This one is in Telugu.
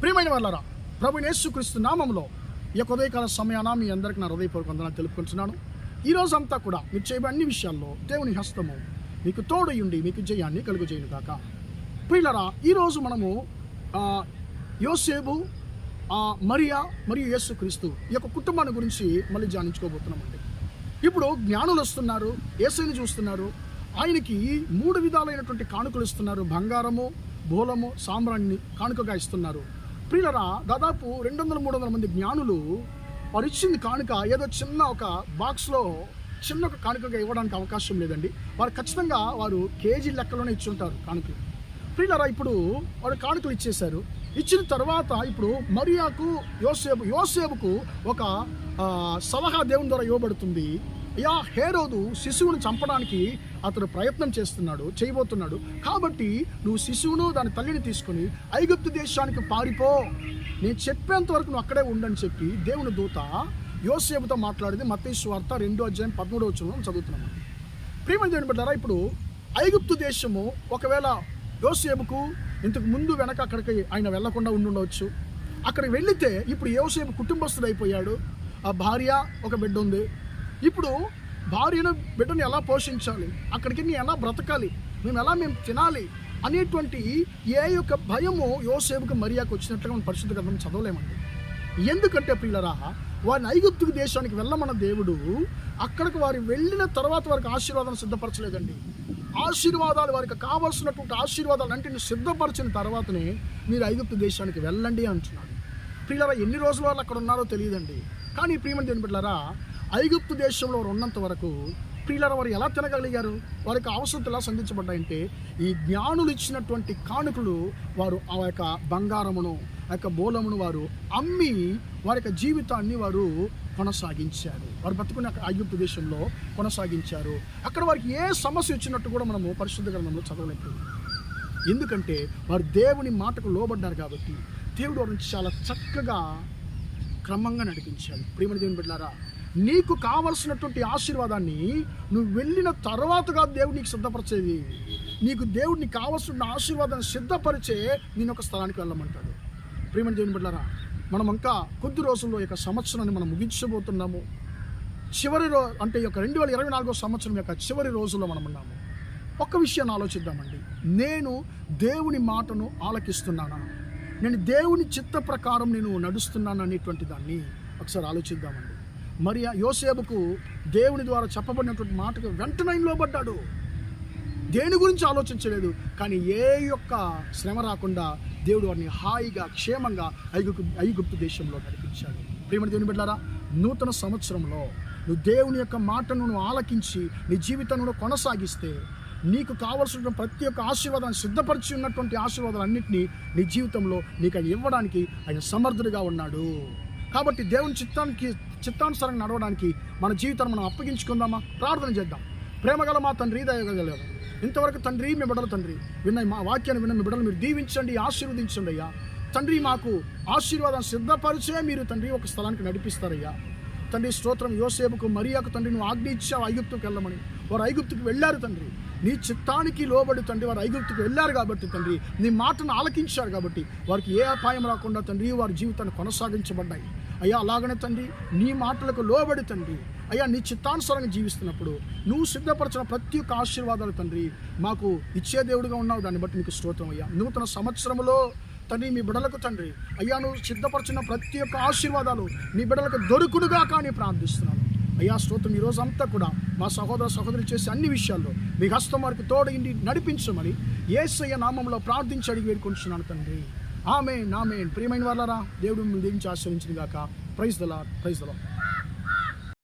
ప్రియమైన వాళ్ళారా, ప్రభువైన యేసుక్రీస్తు నామములో ఈ యొక్క ఉదయకాల సమయాన మీ అందరికీ నా హృదయపూర్వక వందనాలు తెలుపుకుంటున్నాను. ఈ రోజు అంతా కూడా మీరు చేయబడిన అన్ని విషయాల్లో దేవుని హస్తము మీకు తోడయుండి మీకు జయాన్ని కలుగజేయును గాక. ప్రియులారా, ఈరోజు మనము యోసేపు, మరియా మరియు యేసుక్రీస్తు ఈ యొక్క కుటుంబాన్ని గురించి మళ్ళీ ధ్యానించుకోబోతున్నామండి. ఇప్పుడు జ్ఞానులు వస్తున్నారు, యేసుని చూస్తున్నారు, ఆయనకి 3 విధాలైనటువంటి కానుకలు ఇస్తున్నారు. బంగారము, బోలము, సాంబ్రాణిని కానుకగా ఇస్తున్నారు. ప్రియులరా, దాదాపు 200-300 మంది జ్ఞానులు వారు ఇచ్చింది కానుక ఏదో చిన్న ఒక బాక్స్లో చిన్న ఒక కానుకగా ఇవ్వడానికి అవకాశం లేదండి. వారు ఖచ్చితంగా వారు కేజీ లెక్కలోనే ఇచ్చి ఉంటారు కానుకలు. ప్రియులరా, ఇప్పుడు వారు కానుకలు ఇచ్చేశారు. ఇచ్చిన తర్వాత ఇప్పుడు మరియాకు, యోసేపుకు ఒక సలహా దేవుని ద్వారా ఇవ్వబడుతుంది. హేరోదు శిశువును చంపడానికి అతడు ప్రయత్నం చేయబోతున్నాడు. కాబట్టి నువ్వు శిశువును దాని తల్లిని తీసుకుని ఐగుప్తు దేశానికి పారిపో, నేను చెప్పేంత వరకు నువ్వు అక్కడే ఉండని చెప్పి దేవుని దూత యోసేపుతో మాట్లాడింది. మత్తయి సువార్త 2:13 చదువుతున్నాము. ప్రియమైన దేవుని బిడ్డలారా, ఇప్పుడు ఐగుప్తు దేశము ఒకవేళ యోసేపుకు ఇంతకు ముందు వెనక అక్కడికి ఆయన వెళ్లకుండా ఉండవచ్చు. అక్కడికి వెళితే ఇప్పుడు యోసేపు కుటుంబస్తుడు అయిపోయాడు. ఆ భార్య, ఒక బిడ్డ ఉంది. ఇప్పుడు భార్యను, బిడ్డను ఎలా పోషించాలి, అక్కడికి ఎలా బ్రతకాలి, మేము తినాలి అనేటువంటి ఏ యొక్క భయము యోసేపుకు మరియాకు వచ్చినట్లుగా మనం పరిశుద్ధ గ్రంథం చదవలేమండి. ఎందుకంటే ప్రియులరా, వారిని ఐగుప్తు దేశానికి వెళ్ళమన్న దేవుడు అక్కడికి వారు వెళ్ళిన తర్వాత వారికి ఆశీర్వాదాలు సిద్ధపరచలేదండి. ఆశీర్వాదాలు, వారికి కావాల్సినటువంటి ఆశీర్వాదాలు అంటే సిద్ధపరిచిన తర్వాతనే మీరు ఐగుప్తు దేశానికి వెళ్ళండి అంటున్నాడు. ప్రియులరా, ఎన్ని రోజుల వాళ్ళు అక్కడ ఉన్నారో తెలియదండి. కానీ ప్రియమైన దేవుని బిడ్డలారా, ఐగుప్తు దేశంలో వారు ఉన్నంత వరకు ప్రియులారా వారు ఎలా తినగలిగారు, వారికి అవసరతలు ఎలా సంధించబడ్డాయంటే ఈ జ్ఞానులు ఇచ్చినటువంటి కానుకలు వారు ఆ యొక్క బంగారమును, ఆ యొక్క బోలమును వారు అమ్మి వారి యొక్క జీవితాన్ని వారు కొనసాగించారు. వారు బతుకున్న ఐగుప్తు దేశంలో కొనసాగించారు. అక్కడ వారికి ఏ సమస్య వచ్చినట్టు కూడా మనము పరిశుద్ధ గ్రంథంలో చదవలేదు. ఎందుకంటే వారు దేవుని మాటకు లోబడ్డారు కాబట్టి దేవుడు వారిని చాలా చక్కగా క్రమంగా నడిపించాడు. ప్రియమైన దేవుని బిడ్డలారా, నీకు కావలసినటువంటి ఆశీర్వాదాన్ని నువ్వు వెళ్ళిన తర్వాతగా దేవుడు నీకు సిద్ధపరిచేది. దేవుడిని కావలసిన ఆశీర్వాదాన్ని సిద్ధపరిచే నేను ఒక స్థలానికి వెళ్ళమంటాడు. ప్రియమైన దేవుని బిడ్డలారా, మనం ఇంకా కొద్ది రోజుల్లో యొక్క సంవత్సరాన్ని మనం ముగించబోతున్నాము. అంటే ఈ యొక్క 2024 సంవత్సరం యొక్క చివరి రోజుల్లో మనం ఉన్నాము. ఒక్క విషయాన్ని ఆలోచిద్దామండి. నేను దేవుని మాటను ఆలకిస్తున్నానా, నేను దేవుని చిత్త ప్రకారం నేను నడుస్తున్నాను అనేటువంటి దాన్ని ఒకసారి ఆలోచిద్దామండి. మరి యోసేపుకు దేవుని ద్వారా చెప్పబడినటువంటి మాటకు వెంటనే లోబడ్డాడు. దేని గురించి ఆలోచించలేదు. కానీ ఏ యొక్క శ్రమ రాకుండా దేవుడు వారిని హాయిగా, క్షేమంగా ఐగుప్తు దేశంలో నడిపించాడు. ప్రియమైన దేవుని బిడ్డలారా, నూతన సంవత్సరంలో నువ్వు దేవుని యొక్క మాటను నువ్వు ఆలకించి నీ జీవితాన్ని కొనసాగిస్తే నీకు కావలసిన ప్రతి ఒక్క ఆశీర్వాదాన్ని సిద్ధపరిచి ఉన్నటువంటి ఆశీర్వాదాలన్నింటినీ నీ జీవితంలో నీకు ఆయన ఇవ్వడానికి ఆయన సమర్థుడిగా ఉన్నాడు. కాబట్టి దేవుని చిత్తానుసారంగా నడవడానికి మన జీవితాన్ని మనం అప్పగించుకుందామా? ప్రార్థన చేద్దాం. ప్రేమగల మా తండ్రి, దయగలరు ఇంతవరకు తండ్రి, మీ బిడ్డల తండ్రి మా వాక్యాన్ని విన్న మీ బిడ్డలు మీరు దీవించండి, ఆశీర్వదించండి అయ్యా. తండ్రి, మాకు ఆశీర్వాదాన్ని సిద్ధపరిచే మీరు తండ్రి ఒక స్థలానికి నడిపిస్తారయ్యా. తండ్రి స్తోత్రం. యోసేపుకు, మరియాకు తండ్రి నువ్వు ఆజ్ఞ ఇచ్చావు ఐగుప్తుకు వెళ్ళమని. వారు ఐగుప్తుకు వెళ్ళారు తండ్రి, నీ చిత్తానికి లోబడి తండ్రి వారు ఐగుప్తుకు వెళ్ళారు కాబట్టి తండ్రి నీ మాటను ఆలకించారు కాబట్టి వారికి ఏ అపాయం రాకుండా తండ్రి వారి జీవితాన్ని కొనసాగించబడ్డాయి అయ్యా. అలాగనే తండ్రి నీ మాటలకు లోబడి తండ్రి అయ్యా నీ చిత్తానుసారంగా జీవిస్తున్నప్పుడు నువ్వు సిద్ధపరచిన ప్రతి ఒక్క ఆశీర్వాదాలు తండ్రి మాకు ఇచ్చే దేవుడిగా ఉన్నావు. దాన్ని బట్టి నీకు స్తోత్రం అయ్యా. నూతన సంవత్సరంలో తండ్రి మీ బిడ్డలకు తండ్రి అయ్యా నువ్వు సిద్ధపరిచిన ప్రతి ఒక్క ఆశీర్వాదాలు నీ బిడ్డలకు దొరుకునుగా కానీ ప్రార్థిస్తున్నాను అయ్యా. స్తోత్రం. ఈరోజు అంతా కూడా మా సహోదరులు చేసే అన్ని విషయాల్లో మీ హస్తం వారికి తోడైండి నడిపించమని యేసయ్య నామంలో ప్రార్థించి అడిగి వేడుకుంటున్నాను తండ్రి. ఆమేన్, ఆమేన్. ప్రియమైన వాళ్ళారా, దేవుడు మిమ్మల్ని దీవించి ఆశీర్వదించును గాక. Praise the Lord, praise the lord.